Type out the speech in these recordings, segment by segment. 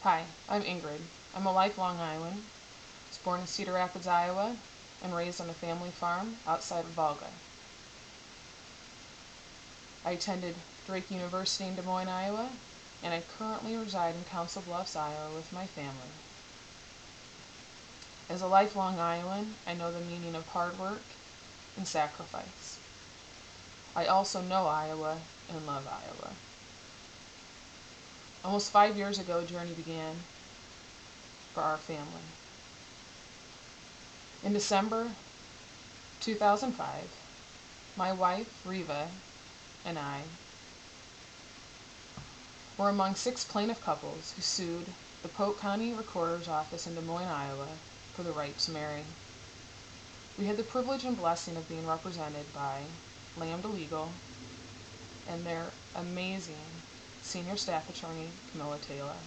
Hi, I'm Ingrid. I'm a lifelong Iowan. I was born in Cedar Rapids, Iowa, and raised on a family farm outside of Volga. I attended Drake University in Des Moines, Iowa, and I currently reside in Council Bluffs, Iowa with my family. As a lifelong Iowan, I know the meaning of hard work and sacrifice. I also know Iowa and love Iowa. Almost 5 years ago, a journey began for our family. In December 2005, my wife, Riva, and I were among 6 plaintiff couples who sued the Polk County Recorder's Office in Des Moines, Iowa, for the right to marry. We had the privilege and blessing of being represented by Lambda Legal and their amazing senior staff attorney, Camilla Taylor.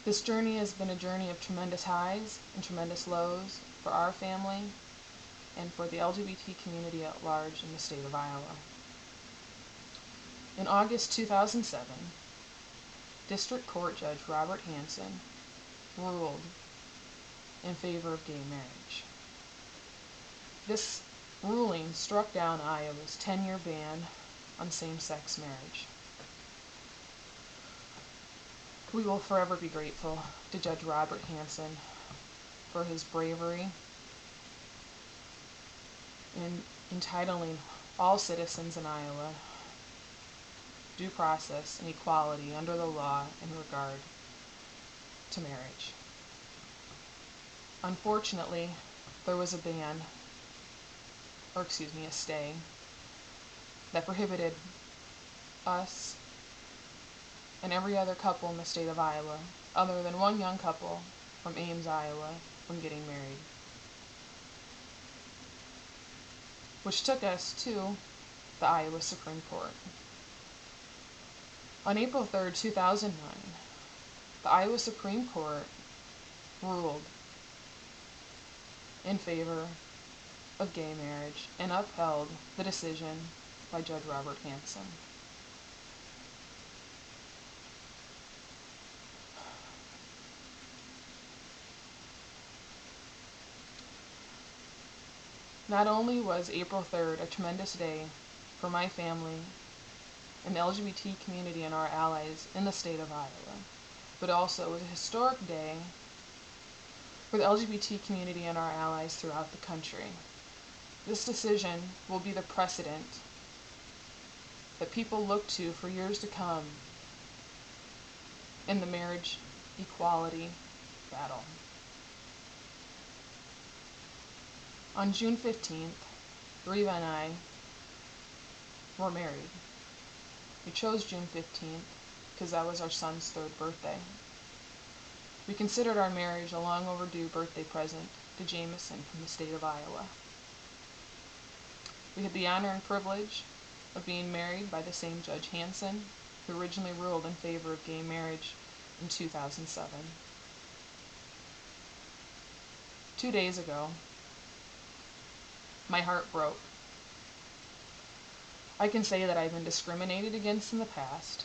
This journey has been a journey of tremendous highs and tremendous lows for our family and for the LGBT community at large in the state of Iowa. In August 2007, District Court Judge Robert Hansen ruled in favor of gay marriage. This ruling struck down Iowa's 10-year ban on same-sex marriage. We will forever be grateful to Judge Robert Hansen for his bravery in entitling all citizens in Iowa due process and equality under the law in regard to marriage. Unfortunately, there was a stay that prohibited us and every other couple in the state of Iowa, other than one young couple from Ames, Iowa, from getting married. Which took us to the Iowa Supreme Court. On April 3rd, 2009, the Iowa Supreme Court ruled in favor of gay marriage and upheld the decision by Judge Robert Hansen. Not only was April 3rd a tremendous day for my family and the LGBT community and our allies in the state of Iowa, but also it was a historic day for the LGBT community and our allies throughout the country. This decision will be the precedent that people look to for years to come in the marriage equality battle. On June 15th, Riva and I were married. We chose June 15th because that was our son's 3rd birthday. We considered our marriage a long overdue birthday present to Jameson from the state of Iowa. We had the honor and privilege of being married by the same Judge Hansen, who originally ruled in favor of gay marriage in 2007. 2 days ago, my heart broke. I can say that I've been discriminated against in the past,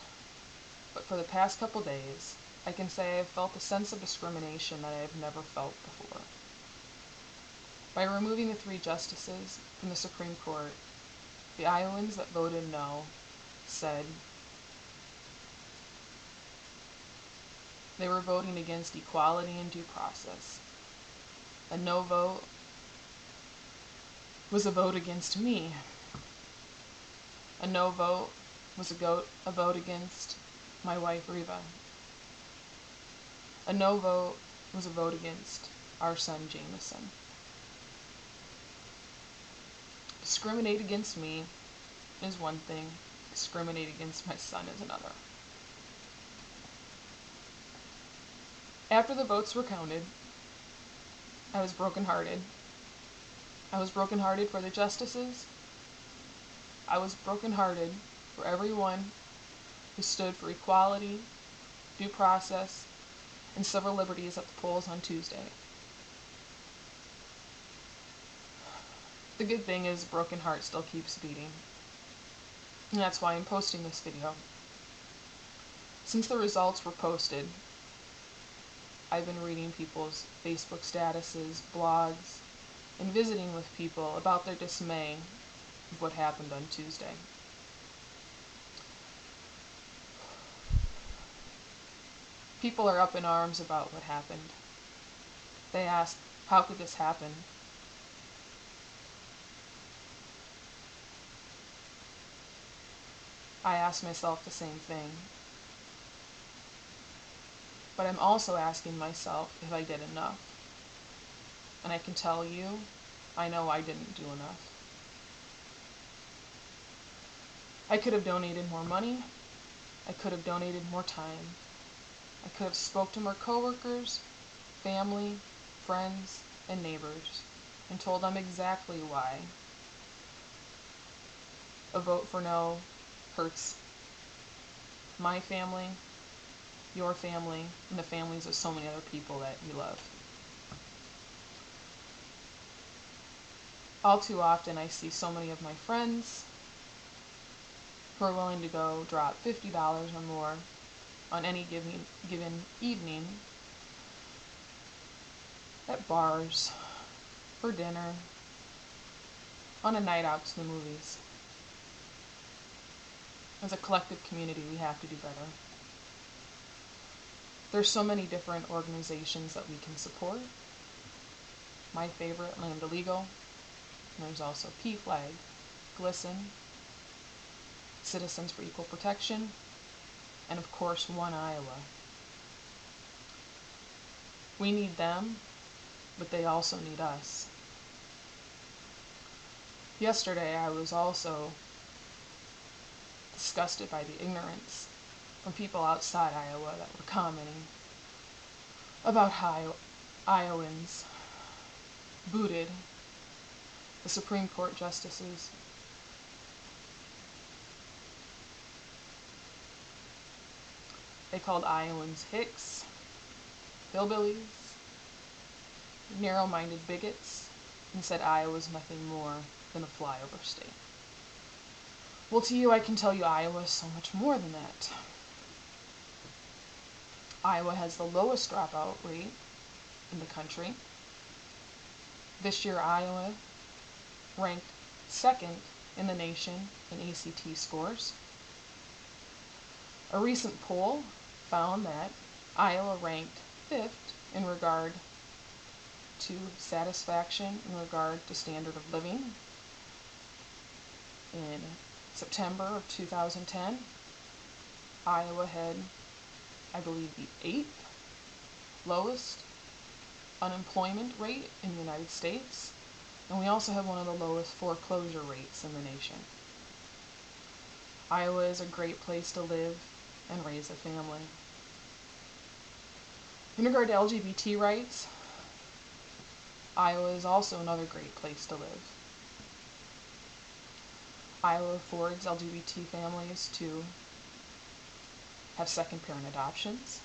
but for the past couple days, I can say I've felt a sense of discrimination that I have never felt before. By removing the 3 justices from the Supreme Court, the Iowans that voted no said they were voting against equality and due process. A no vote was a vote against me. A no vote was a vote against my wife, Riva. A no vote was a vote against our son, Jameson. Discriminate against me is one thing. Discriminate against my son is another. After the votes were counted, I was brokenhearted. I was brokenhearted for the justices. I was brokenhearted for everyone who stood for equality, due process, and civil liberties at the polls on Tuesday. The good thing is a broken heart still keeps beating. And that's why I'm posting this video. Since the results were posted, I've been reading people's Facebook statuses, blogs, and visiting with people about their dismay of what happened on Tuesday. People are up in arms about what happened. They ask, how could this happen? I ask myself the same thing. But I'm also asking myself if I did enough. And I can tell you, I know I didn't do enough. I could have donated more money. I could have donated more time. I could have spoke to more coworkers, family, friends, and neighbors, and told them exactly why a vote for no hurts my family, your family, and the families of so many other people that we love. All too often I see so many of my friends who are willing to go drop $50 or more on any given evening at bars, for dinner, on a night out to the movies. As a collective community, we have to do better. There's so many different organizations that we can support. My favorite, Land Illegal. There's also PFLAG, GLSEN, Citizens for Equal Protection, and of course, One Iowa. We need them, but they also need us. Yesterday, I was also disgusted by the ignorance from people outside Iowa that were commenting about how Iowans booted the Supreme Court justices. They called Iowans hicks, hillbillies, narrow-minded bigots, and said Iowa's nothing more than a flyover state. Well, to you, I can tell you Iowa is so much more than that. Iowa has the lowest dropout rate in the country. This year, Iowa ranked second in the nation in ACT scores. A recent poll found that Iowa ranked fifth in regard to satisfaction, in regard to standard of living. In September of 2010, Iowa had, I believe, the 8th lowest unemployment rate in the United States, and we also have one of the lowest foreclosure rates in the nation. Iowa is a great place to live and raise a family. In regard to LGBT rights, Iowa is also another great place to live. Iowa affords LGBT families to have second parent adoptions.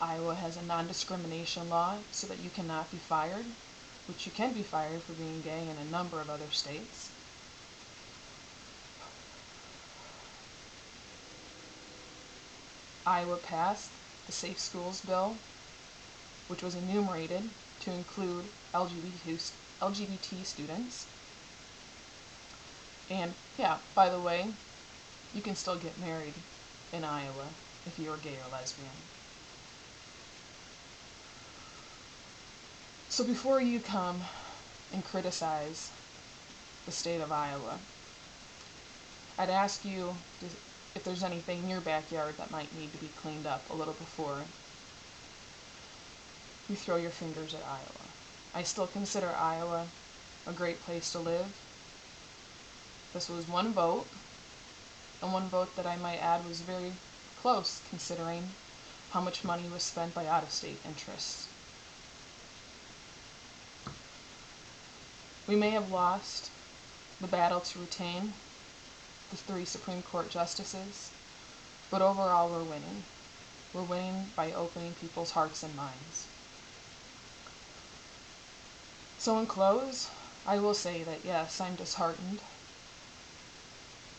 Iowa has a non-discrimination law so that you cannot be fired, which you can be fired for being gay in a number of other states. Iowa passed the Safe Schools Bill, which was enumerated to include LGBT students. And yeah, by the way, you can still get married in Iowa if you're gay or lesbian. So before you come and criticize the state of Iowa, I'd ask you if there's anything in your backyard that might need to be cleaned up a little before you throw your fingers at Iowa. I still consider Iowa a great place to live. This was one vote, and one vote that I might add was very close considering how much money was spent by out-of-state interests. We may have lost the battle to retain the 3 Supreme Court justices, but overall we're winning. We're winning by opening people's hearts and minds. So in close, I will say that yes, I'm disheartened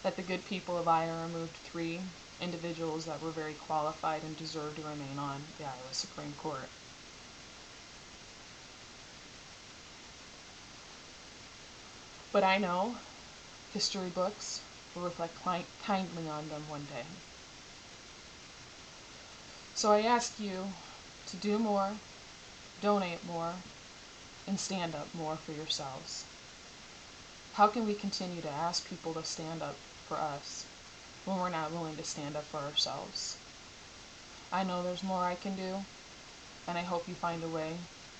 that the good people of Iowa removed 3 individuals that were very qualified and deserved to remain on the Iowa Supreme Court. But I know history books will reflect kindly on them one day. So I ask you to do more, donate more, and stand up more for yourselves. How can we continue to ask people to stand up for us when we're not willing to stand up for ourselves? I know there's more I can do, and I hope you find a way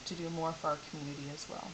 to do more for our community as well.